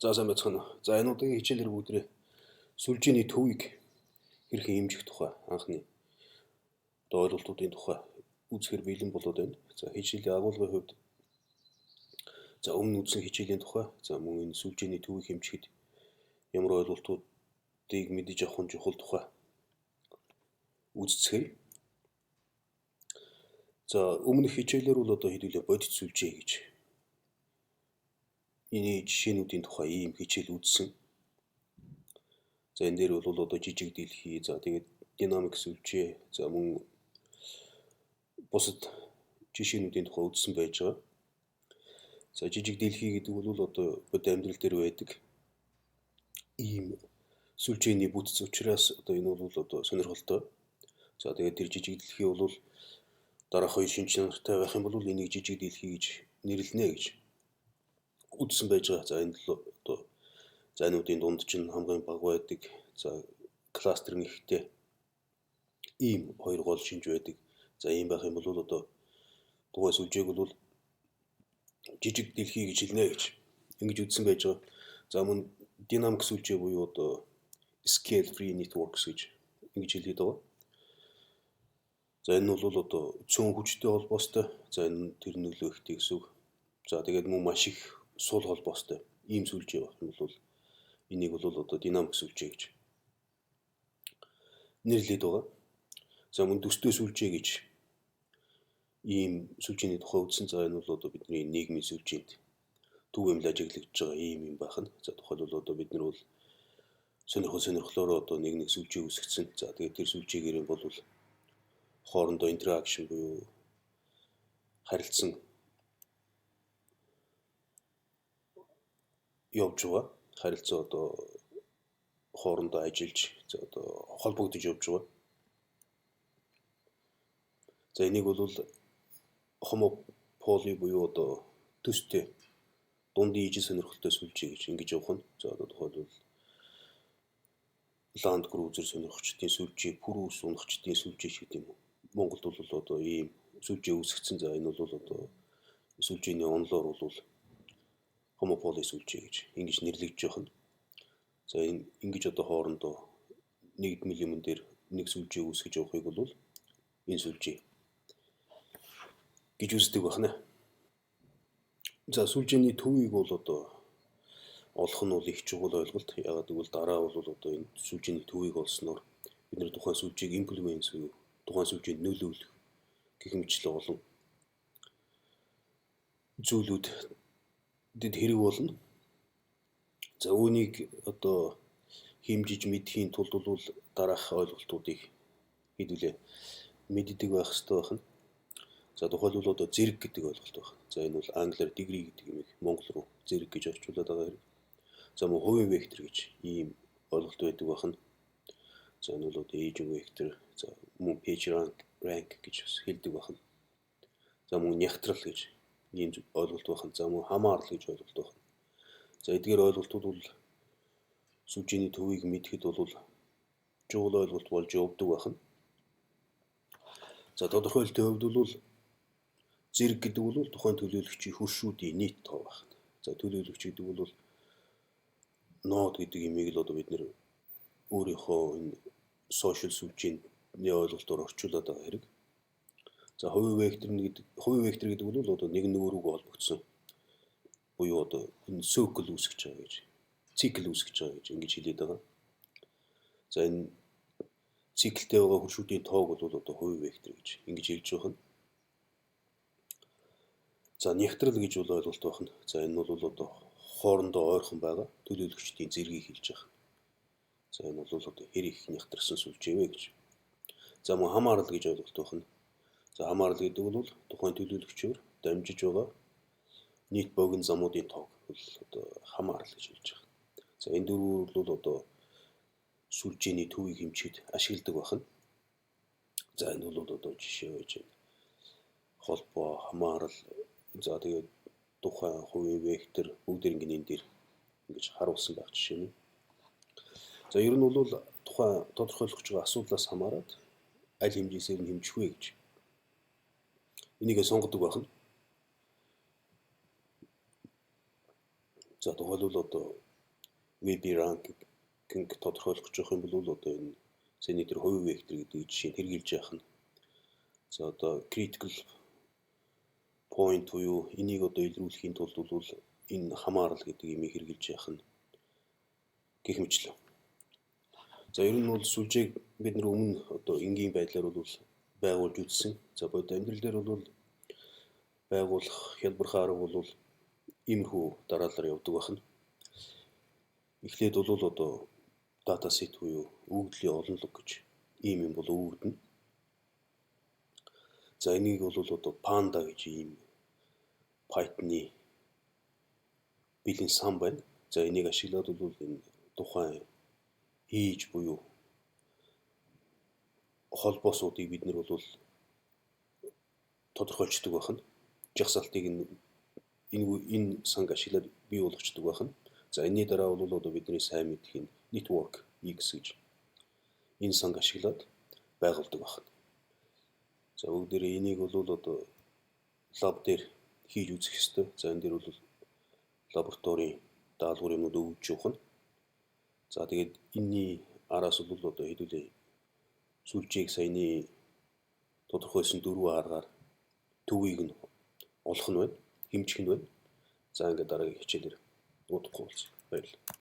За сайн байцгаана. За энэ удаагийн хичээлээр бүгдрээ сүлжээний төвийг хэрхэн хэмжих тухай анхны ойлголтуудын тухай үзэхээр бэлэн болоод байна. За хичээлийн агуулгын хувьд за өмнө үзсэн хичээлийн тухай за мөн энэ сүлжээний төвийг хэмжихэд ямар ойлголтуудыг мэдэж авах нь чухал тухай үздэцгээе. За өмнөх хичээлээр бол одоо хэдүүлээ бодит сүлжээ гэж энэ жишээнүүдийн тухай ийм хичээл үзсэн. За энэ дээр бол одоо жижиг дэлхий, за тэгээд динамик сүлжээ, за мөн бусад жишээнүүдийн тухай үзсэн байж байгаа. За жижиг дэлхий гэдэг бол одоо бод амьдрал дээр байдаг ийм сүлжээний бүтц учраас одоо энэ бол одоо сонирхолтой. За тэгээд тэр жижиг дэлхий бол дараах үе шинж чанартай байх юм бол энийг жижиг дэлхий гэж нэрлэнэ гэж үзсэн байж байгаа. За энэ л одоо зайнуудын дунд чинь хамгийн бага байдаг. За кластер нэгтэй ийм хоёр гол шинж байдаг. За ийм байх юм бол одоо тухайн сүлжээг бол жижиг дэлхий гэж хэлнэ гэж ингэж үзсэн байж байгаа. За мөн динамик сүлжээ буюу одоо scale free networks гэж ингэж хэлээд байгаа. За энэ бол одоо цөөн хүчтэй холбоостой. За энэ тэр нөлөө ихтэй гэсэн үг. За тэгээд мөн маш их сул холбоостой ийм сүлжээ байх юм бол энийг бол одоо динамик сүлжээ гэж нэрлэдэг байгаа. За мөн төстэй сүлжээ гэж ийм сүлжээний тухай үзсэн. За энэ бол одоо бидний нийгмийн сүлжээнд түгээмэл ажиглагдж байгаа ийм байх нь. За тухайлбал одоо бид нар бол сонирхлоороо одоо нэг сүлжээ үүсгэсэн. За тэгээд тэр сүлжээгээр бол хоорондоо интеракшн буюу харилцан явж байгаа. Харилцаа одоо хоорондоо ажиллаж за одоо холбогдож явж байгаа. За энийг бол homopoly буюу одоо төстэй дундын ижил сонирхолтой сүлжээ гэж ингэж явах нь. За одоо тухайлбал Land Cruiser сонирхчдын сүлжээ, Purus унагчдын сүлжээ гэдэг юм уу. Монголд бол одоо ийм сүлжээ үүсгэсэн. За энэ бол одоо сүлжээний онлоор бол homopoly сүлжээ гэж ингэж нэрлэгдэж байгаа нь. За энэ ингэж одоо хоорондоо нэгдмэл юмн дээр нэг сүлжээ үүсгэж явахыг бол энэ сүлжээ гэж үздэг байна. За сүлжээний төвийг бол одоо олох нь бол их чухал ойлголт. Яагаад гэвэл дараа бол одоо энэ сүлжээний төвийг олсноор бид нэр тухайн сүлжээг имплемент буюу тухайн сүлжээнд нөлөөлөх гэх мэтлээ олон зүйлүүдэд хэрэг болно. За үүнийг одоо хэмжиж мэдхийн тулд бол дараах ойлголтуудыг хэдүүлээ мэддэг байх хэрэгтэй байна. За тухайлбал одоо зэрэг гэдэг ойлголт байна. За энэ бол англиар degree гэдэг юм монгол руу зэрэг гэж орчуулад байгаа хэрэг. За мөн хувийн вектор гэж ийм ойлголт байдаг байна. За энэ бол одоо age вектор, за мөн page rank гэж бас хэлдэг байна. За мөн нягтрал гэж ийм ойлголт байна. За мөн хамаарал гэж ойлголт байна. За эдгээр ойлголтууд бол сүлжээний төвийг мэдэхэд бол чухал ойлголт болж явдаг байна. За тодорхойлолтын хувьд бол зэрэг гэдэг бол тухайн төлөөлөгчийн хөршүүдийн нийт тоо байна. За төлөөлөгч гэдэг бол нод гэдэг имийг л одоо бид нэр өөрийнхөө энэ сошиал сүлжээний ойлголтоор орчуулад байгаа хэрэг. За хувийн вектор гэдэг бол одоо нэг нөгөөрөөгөө холбогдсон буюу одоо энэ цикл үүсгэж байгаа гэж ингэж хэлээд байгаа. За энэ циклтэй байгаа хөршүүдийн тоог бол одоо хувийн вектор гэж ингэж хэлж байгаа. За нягтрал гэж бол ойлголт байна. За энэ бол одоо хоорондоо ойрхон байгаа төлөөлөгчдийн зэргийг хэлж байгаа. За энэ бол одоо хэр их нягтрсан сүлжээ вэ гэж. За мөн хамаарал гэж ойлголт байна. За хамаарал гэдэг бол тухайн төлөөлөгчөөр дамжиж байгаа нийт богино замуудын тоог бол одоо хамаарал гэж хэлж байгаа. За энэ дөрвөр бол одоо сүлжээний төвийг хэмжихэд ашигладаг байна. За энэ бол одоо жишээ байж байна. Холбоо, хамаарал, за тэгээд тухайн хувийн вектор бүгдийг энэ дээр ингэж харуулсан байх жишээ нь. За ер нь бол тухайн тодорхойлох байгаа асуудлаас хамаарат аль хэмжээсээр нь хэмжих вэ гэж энийгээ сонгодог байна. За тухайлбал одоо веб ранкинг тодорхойлох гэж явах юм бол одоо энэ саяны тэр хувь вектор гэдэг жишээ хэрэгжилж яах нь. За одоо critical point буюу энийг одоо илрүүлэхийн тулд бол энэ хамаарал гэдэг имийг хэрэгжилж яах нь гэх мэтлээ. За ер нь бол сүлжээг бид нар өмнө одоо энгийн байдлаар бол байгуулж үзсэн. За бодит амьдрал дээр бол байгуулах хялбархан арга бол иймэрхүү дараалал явдаг байна. Эхлээд бол одоо датасет буюу өгөгдлийн олонлог гэж ийм юм бол өгөгдөнө. За энийг бол одоо Panda гэж ийм Python-ы бэлэн сан байна. За энийг ашиглаад бол энэ тухайн хийж буюу холбоосуудыг бид нар бол тодорхойлцдог байна. Жагсаалтыг энэ санг ашиглаад бий болгочдөг байна. За энэний дараа бол одоо бидний сайн мэдэх энэ network X гэж энэ санг ашиглаад байгуулдаг байна. За бүгдээрээ энийг бол одоо лаб дээр хийж үзэх ёстой. За энэ дээр бол лабораторийн даалгавар юмнууд өгж явах нь. За тэгээд энэний араас бол одоо хэдүүлээ сүлжээг саяны тодорхойлсон дөрвөн аргаар төвийг нь олох нь байна, хэмжих нь байна. За ингээд дараагийн хичээлээр удахгүй уулзъя. Баярлалаа.